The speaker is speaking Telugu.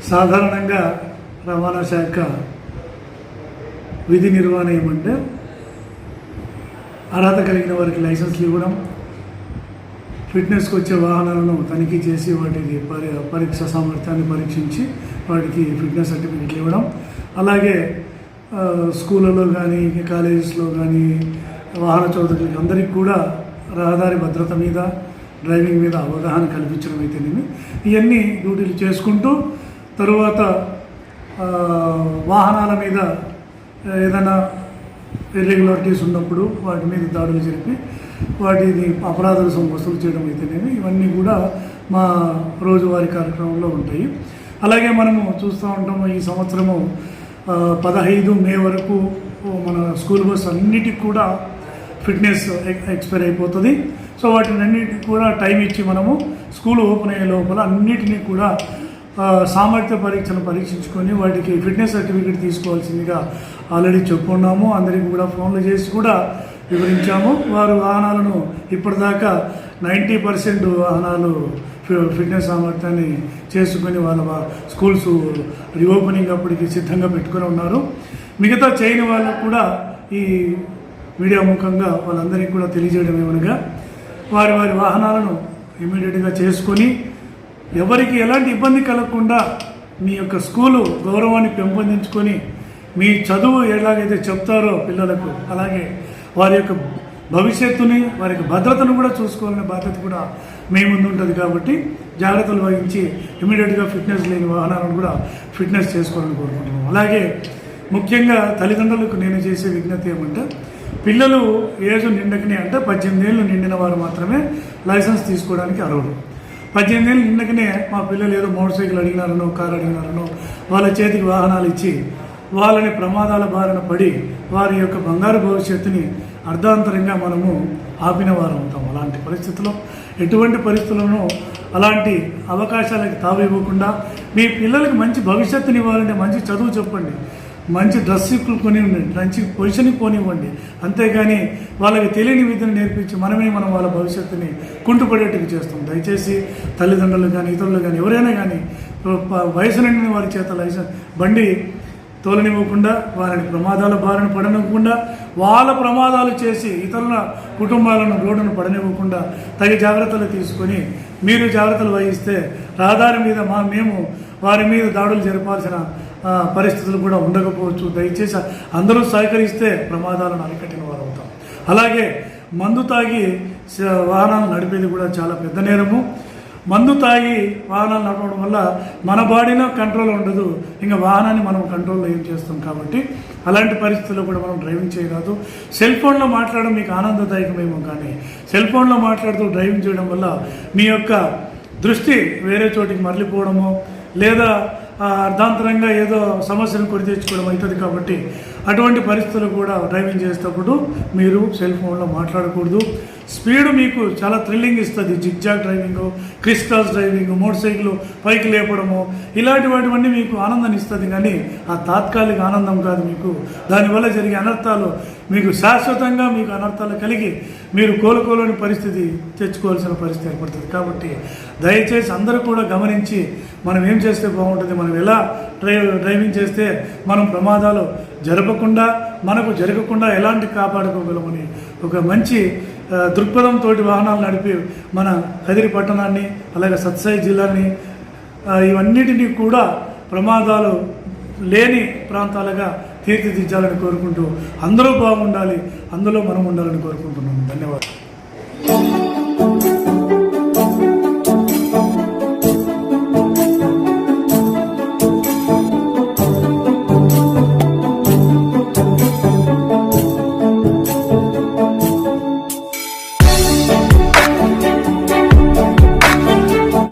సాధారణంగా రవాణా శాఖ విధి నిర్వహణ ఏమంటే అర్హత కలిగిన వారికి లైసెన్స్లు ఇవ్వడం, ఫిట్నెస్కి వచ్చే వాహనాలను తనిఖీ చేసి వాటికి పరీక్ష సామర్థ్యాన్ని పరీక్షించి వాటికి ఫిట్నెస్ సర్టిఫికెట్లు ఇవ్వడం, అలాగే స్కూళ్ళలో కానీ కాలేజెస్లో కానీ వాహన చోదకులకి అందరికీ కూడా రహదారి భద్రత మీద డ్రైవింగ్ మీద అవగాహన కల్పించడం అయితేనేమి ఇవన్నీ డ్యూటీలు చేసుకుంటూ తరువాత వాహనాల మీద ఏదైనా ఇర్రెగ్యులారిటీస్ ఉన్నప్పుడు వాటి మీద దాడులు జరిపి వాటిని అపరాధ వసూలు చేయడం అయితేనేమి ఇవన్నీ కూడా మా రోజువారీ కార్యక్రమంలో ఉంటాయి. అలాగే మనము చూస్తూ ఉంటాము, ఈ సంవత్సరము 15 మే వరకు మన స్కూల్ బస్ అన్నిటికి కూడా ఫిట్నెస్ ఎక్స్పైర్ అయిపోతుంది. సో వాటిని అన్నిటికి కూడా టైం ఇచ్చి మనము స్కూల్ ఓపెన్ అయ్యే లోపల అన్నిటినీ కూడా సామర్థ్య పరీక్షను పరీక్షించుకొని వాటికి ఫిట్నెస్ సర్టిఫికేట్ తీసుకోవాల్సిందిగా ఆల్రెడీ చెప్పుకున్నాము. అందరికీ కూడా ఫోన్లు చేసి కూడా వివరించాము. వారు వాహనాలను ఇప్పటిదాకా 90% వాహనాలు ఫిట్నెస్ సామర్థ్యాన్ని చేసుకొని వాళ్ళ స్కూల్స్ రీఓపెనింగ్ అప్పటికి సిద్ధంగా పెట్టుకొని ఉన్నారు. మిగతా చేయని వాళ్ళకు కూడా ఈ మీడియా ముఖంగా వాళ్ళందరికీ కూడా తెలియజేయడం ఏమనగా వారి వాహనాలను ఇమీడియట్గా చేసుకొని ఎవరికి ఎలాంటి ఇబ్బంది కలగకుండా మీ యొక్క స్కూలు గౌరవాన్ని పెంపొందించుకొని మీ చదువు ఎలాగైతే చెప్తారో పిల్లలకు అలాగే వారి యొక్క భవిష్యత్తుని వారి యొక్క భద్రతను కూడా చూసుకోవాలనే బాధ్యత కూడా మీ ముందు ఉంటుంది. కాబట్టి జాగ్రత్తలు వహించి ఇమీడియట్గా ఫిట్నెస్ లేని వాహనాలను కూడా ఫిట్నెస్ చేసుకోవాలని కోరుకుంటున్నాం. అలాగే ముఖ్యంగా తల్లిదండ్రులకు నేను చేసే విజ్ఞప్తి ఏమంటే పిల్లలు ఏజ్ నిండకనే అంటే 18 ఏళ్ళు నిండిన వారు మాత్రమే లైసెన్స్ తీసుకోవడానికి అర్హులు. 18 ఏళ్ళు నిండకనే మా పిల్లలు ఏదో మోటార్ సైకిల్ అడిగినారనో కారు అడిగినారనో వాళ్ళ చేతికి వాహనాలు ఇచ్చి వాళ్ళని ప్రమాదాల బారిన పడి వారి యొక్క బంగారు భవిష్యత్తుని అర్ధాంతరంగా మనము ఆపిన వారు ఉంటాం. అలాంటి పరిస్థితుల్లో ఎటువంటి పరిస్థితులను అలాంటి అవకాశాలకు తావివ్వకుండా మీ పిల్లలకి మంచి భవిష్యత్తుని ఇవ్వాలంటే మంచి చదువు చెప్పండి, మంచి డ్రెస్సులు కొనివ్వండి, మంచి పొజిషన్కి కొనివ్వండి. అంతేగాని వాళ్ళకి తెలియని విద్యను నేర్పించి మనం వాళ్ళ భవిష్యత్తుని కుంటుపడేట్టుగా చేస్తాం. దయచేసి తల్లిదండ్రులు కానీ ఇతరులు కానీ ఎవరైనా కానీ వయసు నిండిన వారి చేత లైసెన్స్ బండి తోలనివ్వకుండా వారిని ప్రమాదాల బారిన పడనివ్వకుండా వాళ్ళ ప్రమాదాలు చేసి ఇతరుల కుటుంబాలను రోడ్డును పడనివ్వకుండా తగిన జాగ్రత్తలు తీసుకొని మీరు జాగ్రత్తలు వహిస్తే రహదారి మీద మేము వారి మీద దాడులు జరపాల్సిన పరిస్థితులు కూడా ఉండకపోవచ్చు. దయచేసి అందరూ సహకరిస్తే ప్రమాదాలను అరికట్టిన వారు అవుతాం. అలాగే మందు తాగి వాహనాలు నడిపేది కూడా చాలా పెద్ద నేరము. మందు తాగి వాహనాలు నడపడం వల్ల మన బాడీలో కంట్రోల్ ఉండదు, ఇంకా వాహనాన్ని మనం కంట్రోల్లో ఏం చేస్తాం. కాబట్టి అలాంటి పరిస్థితుల్లో కూడా మనం డ్రైవింగ్ చేయరాదు. సెల్ ఫోన్లో మాట్లాడడం మీకు ఆనందదాయకమేమో కానీ సెల్ ఫోన్లో మాట్లాడుతూ డ్రైవింగ్ చేయడం వల్ల మీ యొక్క దృష్టి వేరే చోటికి మరలిపోవడమో లేదా అర్ధాంతరంగా ఏదో సమస్యను కొని తెచ్చుకోవడం అవుతుంది. కాబట్టి అటువంటి పరిస్థితులు కూడా డ్రైవింగ్ చేసేటప్పుడు మీరు సెల్ ఫోన్లో మాట్లాడకూడదు. స్పీడ్ మీకు చాలా థ్రిల్లింగ్ ఇస్తుంది. Zigzag driving, criss cross driving, motor cycle పైకి లేపడము ఇలాంటి వాటివన్నీ మీకు ఆనందాన్ని ఇస్తుంది. కానీ ఆ తాత్కాలిక ఆనందం కాదు. మీకు దానివల్ల జరిగే అనర్థాలు మీకు శాశ్వతంగా మీకు అనర్థాలు కలిగి మీరు కోలుకోలేని పరిస్థితి తెచ్చుకోవాల్సిన పరిస్థితి ఏర్పడుతుంది. కాబట్టి దయచేసి అందరూ కూడా గమనించి మనం ఏం చేస్తే బాగుంటుంది, మనం ఎలా డ్రైవింగ్ చేస్తే మనం ప్రమాదాలు జరపకుండా మనకు జరగకుండా ఎలాంటి కాపాడుకోగలమని ఒక మంచి దృక్పథంతో వాహనాలు నడిపి మన కదిరి పట్టణాన్ని అలాగే సత్సాయి జిల్లాని ఇవన్నిటినీ కూడా ప్రమాదాలు లేని ప్రాంతాలుగా తీర్చిదిద్దాలని కోరుకుంటూ అందరూ బాగుండాలి, అందులో మనం ఉండాలని కోరుకుంటున్నాను. ధన్యవాదాలు.